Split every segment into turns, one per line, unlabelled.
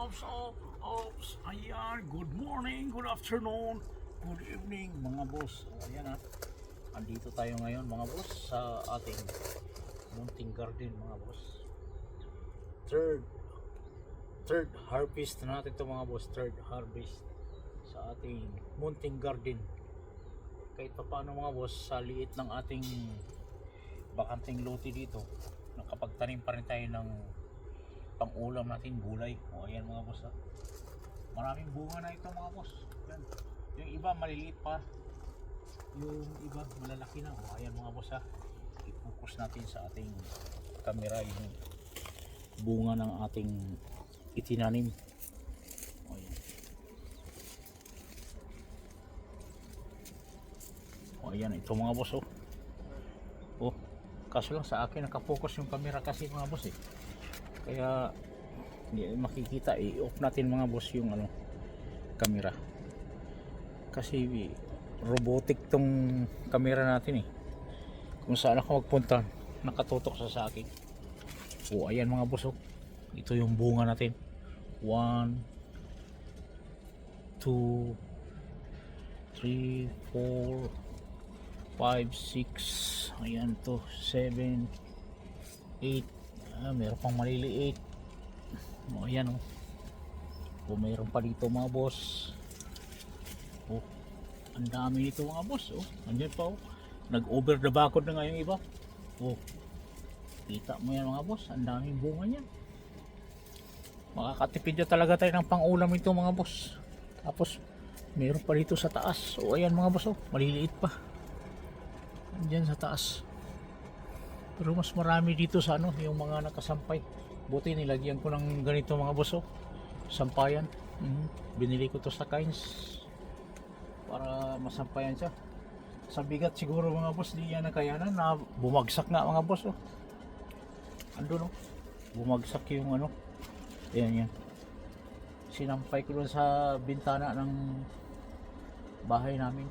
Ops. Ayan, good morning, good afternoon, good evening mga boss. Ayan ha, andito tayo ngayon mga boss sa ating munting garden mga boss. Third harvest na natin ito mga boss. Third harvest sa ating munting garden. Kahit pa paano mga boss, sa liit ng ating bakanting lote dito, nakapagtanim pa rin tayo ng pang ulam natin gulay. O ayan mga boss ha, maraming bunga na ito mga boss. Yan. Yung iba maliliit pa, yung iba malalaki na. O ayan mga boss ha, i-focus natin sa ating camera yung bunga ng ating itinanim. O ayan. O ayan, ito mga boss oh. Kaso lang sa akin nakapokus yung camera kasi mga boss kaya hindi makikita. I-off natin mga boss yung camera kasi robotic tong camera natin kung saan ako magpunta nakatutok sa akin. O ayan mga boss ito yung bunga natin. 1 2 3 4 5 6 ayan to 7 8. Meron pang maliliit. O ayan mayroon pa dito mga boss. Ang dami nito mga boss. Andyan pa nag over the bakod na nga yung iba. Kita mo yan mga boss, ang daming bunga niyan. Makakatipid na talaga tayo ng pang-ulam ito mga boss. Tapos meron pa dito sa taas. Ayan mga boss maliliit pa. Andyan sa taas. Pero mas marami dito sa yung mga nakasampay. Buti nilagyan ko ng ganito mga boss sampayan. Binili ko to sa Kains para masampayan siya. Sa bigat siguro mga boss di yan nakayanan na bumagsak nga mga boss andun bumagsak yung yan. Sinampay ko doon sa bintana ng bahay namin.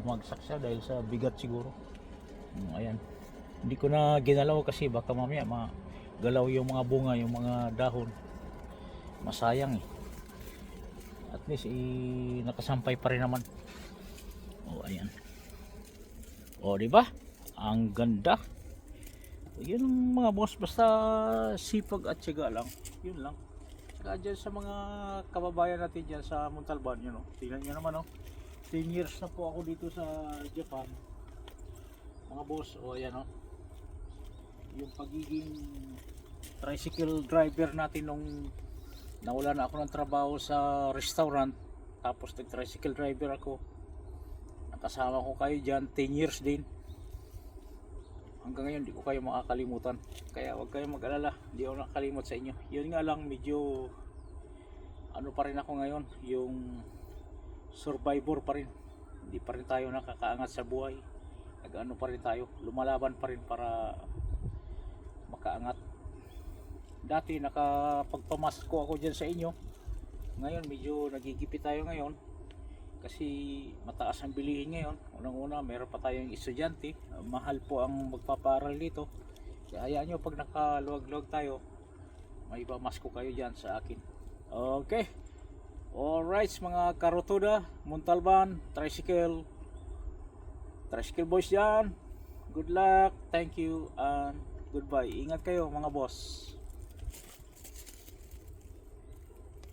Bumagsak siya dahil sa bigat siguro. Ayan, hindi ko na ginalaw kasi baka mamaya magalaw yung mga bunga, yung mga dahon. Masayang at least nakasampay pa rin naman. Ayan. Diba? Ang ganda. Yun mga boss, basta sipag at tiyaga lang. Yun lang. Saka dyan sa mga kababayan natin dyan sa Montalban, tingnan nyo naman 10 years na po ako dito sa Japan mga boss. Ayan yung pagiging tricycle driver natin nung nawala na ako ng trabaho sa restaurant, tapos nag tricycle driver ako, nakasama ko kayo dyan 10 years din. Hanggang ngayon di ko kayo makakalimutan, kaya wag kayong mag-alala, di ako nakakalimot sa inyo. Yun nga lang, medyo pa rin ako ngayon, yung survivor pa rin. Hindi pa rin tayo nakakaangat sa buhay. Nag-ano pa rin tayo, lumalaban pa rin para makaangat. Dati nakapagpamasko ako dyan sa inyo. Ngayon medyo nagigipit tayo ngayon kasi mataas ang bilihin ngayon. Unang-una meron pa tayong estudyante, mahal po ang magpapaaral dito. Kaya hayaan nyo, pag nakaluwag-luwag tayo, may pamasko kayo dyan sa akin. Okay, alright mga karotuda, Montalban, tricycle boys dyan. Good luck, thank you, and goodbye. Ingat kayo mga boss.